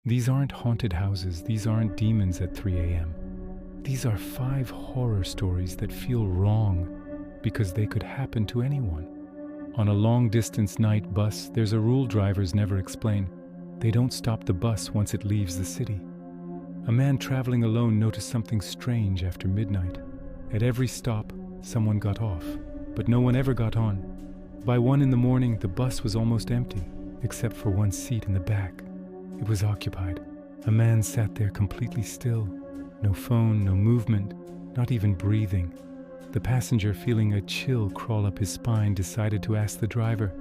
These aren't haunted houses, these aren't demons at 3 a.m. These are 5 horror stories that feel wrong because they could happen to anyone. On a long-distance night bus, there's a rule drivers never explain. They don't stop the bus once it leaves the city. A man traveling alone noticed something strange after midnight. At every stop, someone got off, but no one ever got on. By 1 in the morning, the bus was almost empty, except for one seat in the back. It was occupied. A man sat there completely still. No phone, no movement, not even breathing. The passenger, feeling a chill crawl up his spine, decided to ask the driver.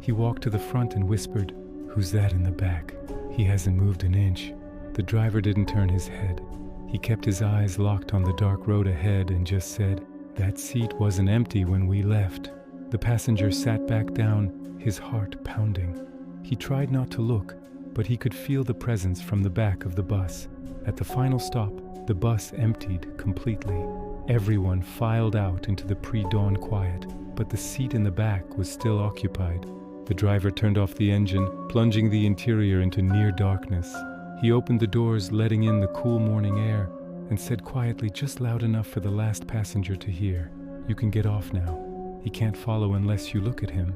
He walked to the front and whispered, "Who's that in the back? He hasn't moved an inch." The driver didn't turn his head. He kept his eyes locked on the dark road ahead and just said, "That seat wasn't empty when we left." The passenger sat back down, his heart pounding. He tried not to look, but he could feel the presence from the back of the bus. At the final stop, the bus emptied completely. Everyone filed out into the pre-dawn quiet, but the seat in the back was still occupied. The driver turned off the engine, plunging the interior into near darkness. He opened the doors, letting in the cool morning air, and said quietly, just loud enough for the last passenger to hear, "You can get off now. He can't follow unless you look at him."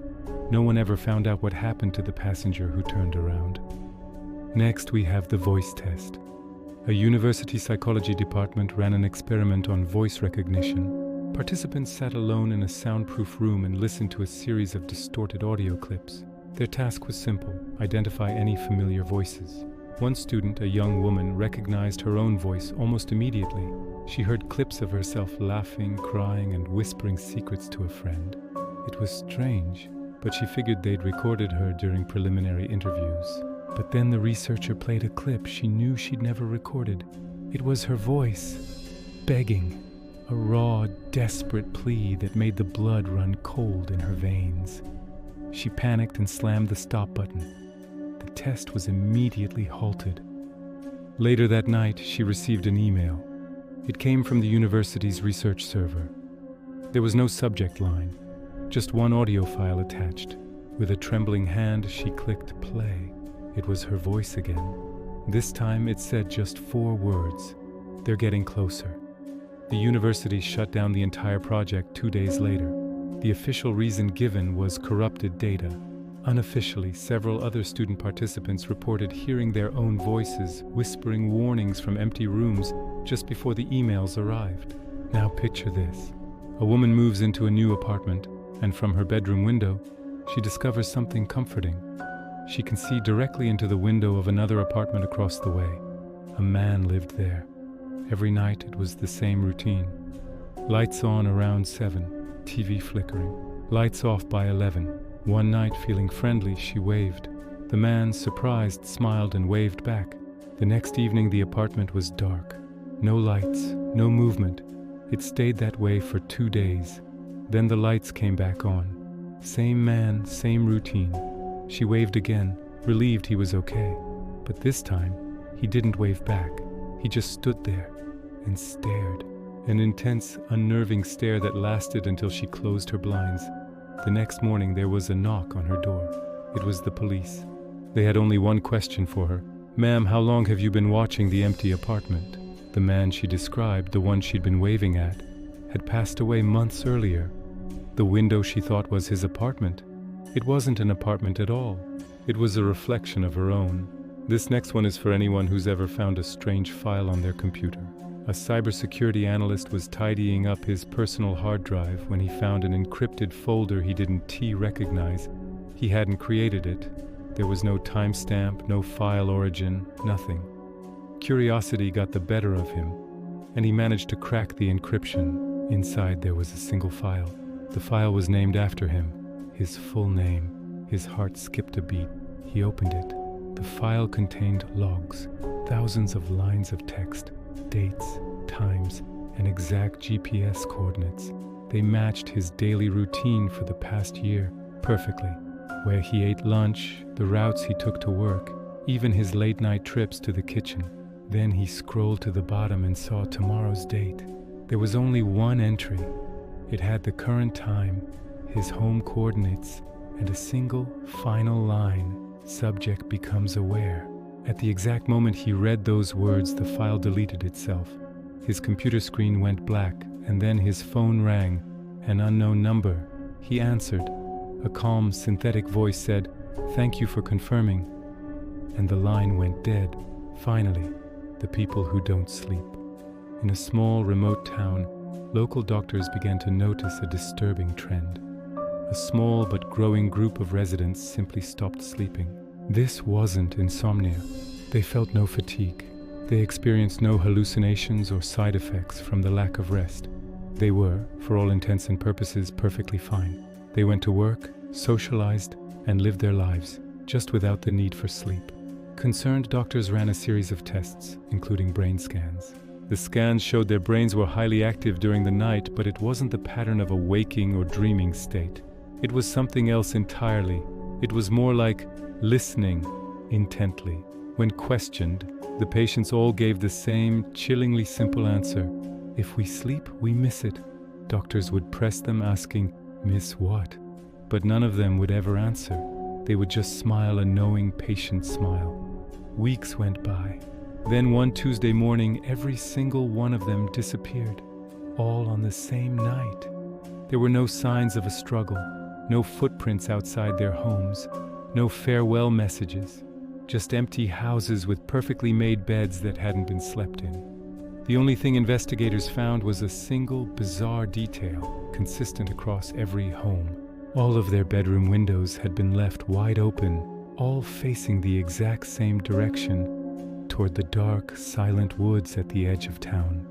No one ever found out what happened to the passenger who turned around. Next, we have the voice test. A university psychology department ran an experiment on voice recognition. Participants sat alone in a soundproof room and listened to a series of distorted audio clips. Their task was simple: identify any familiar voices. One student, a young woman, recognized her own voice almost immediately. She heard clips of herself laughing, crying, and whispering secrets to a friend. It was strange, but she figured they'd recorded her during preliminary interviews. But then the researcher played a clip she knew she'd never recorded. It was her voice, begging, a raw, desperate plea that made the blood run cold in her veins. She panicked and slammed the stop button. The test was immediately halted. Later that night, she received an email. It came from the university's research server. There was no subject line, just one audio file attached. With a trembling hand, she clicked play. It was her voice again. This time it said just 4 words. "They're getting closer." The university shut down the entire project 2 days later. The official reason given was corrupted data. Unofficially, several other student participants reported hearing their own voices whispering warnings from empty rooms just before the emails arrived. Now picture this. A woman moves into a new apartment, and from her bedroom window, she discovers something comforting. She can see directly into the window of another apartment across the way. A man lived there. Every night it was the same routine. Lights on around 7, TV flickering. Lights off by 11. One night, feeling friendly, she waved. The man, surprised, smiled and waved back. The next evening the apartment was dark. No lights, no movement. It stayed that way for 2 days. Then the lights came back on. Same man, same routine. She waved again, relieved he was okay. But this time, he didn't wave back. He just stood there and stared. An intense, unnerving stare that lasted until she closed her blinds. The next morning, there was a knock on her door. It was the police. They had only one question for her. "Ma'am, how long have you been watching the empty apartment?" The man she described, the one she'd been waving at, had passed away months earlier. The window she thought was his apartment. It wasn't an apartment at all. It was a reflection of her own. This next one is for anyone who's ever found a strange file on their computer. A cybersecurity analyst was tidying up his personal hard drive when he found an encrypted folder he didn't recognize. He hadn't created it. There was no timestamp, no file origin, nothing. Curiosity got the better of him, and he managed to crack the encryption. Inside there was a single file. The file was named after him. His full name. His heart skipped a beat. He opened it. The file contained logs, thousands of lines of text, dates, times, and exact GPS coordinates. They matched his daily routine for the past year perfectly. Where he ate lunch, the routes he took to work, even his late-night trips to the kitchen. Then he scrolled to the bottom and saw tomorrow's date. There was only one entry. It had the current time, his home coordinates, and a single, final line, "Subject becomes aware." At the exact moment he read those words, the file deleted itself. His computer screen went black, and then his phone rang. An unknown number. He answered. A calm, synthetic voice said, "Thank you for confirming." And the line went dead. Finally, the people who don't sleep. In a small, remote town, local doctors began to notice a disturbing trend. A small but growing group of residents simply stopped sleeping. This wasn't insomnia. They felt no fatigue. They experienced no hallucinations or side effects from the lack of rest. They were, for all intents and purposes, perfectly fine. They went to work, socialized, and lived their lives, just without the need for sleep. Concerned doctors ran a series of tests, including brain scans. The scans showed their brains were highly active during the night, but it wasn't the pattern of a waking or dreaming state. It was something else entirely. It was more like listening intently. When questioned, the patients all gave the same chillingly simple answer. "If we sleep, we miss it." Doctors would press them, asking, "Miss what?" But none of them would ever answer. They would just smile a knowing, patient smile. Weeks went by. Then one Tuesday morning, every single one of them disappeared, all on the same night. There were no signs of a struggle, no footprints outside their homes, no farewell messages, just empty houses with perfectly made beds that hadn't been slept in. The only thing investigators found was a single bizarre detail consistent across every home. All of their bedroom windows had been left wide open, all facing the exact same direction, toward the dark, silent woods at the edge of town.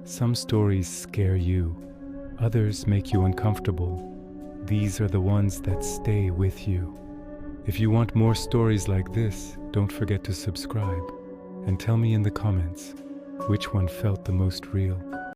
Some stories scare you, others make you uncomfortable. These are the ones that stay with you. If you want more stories like this, don't forget to subscribe and tell me in the comments which one felt the most real.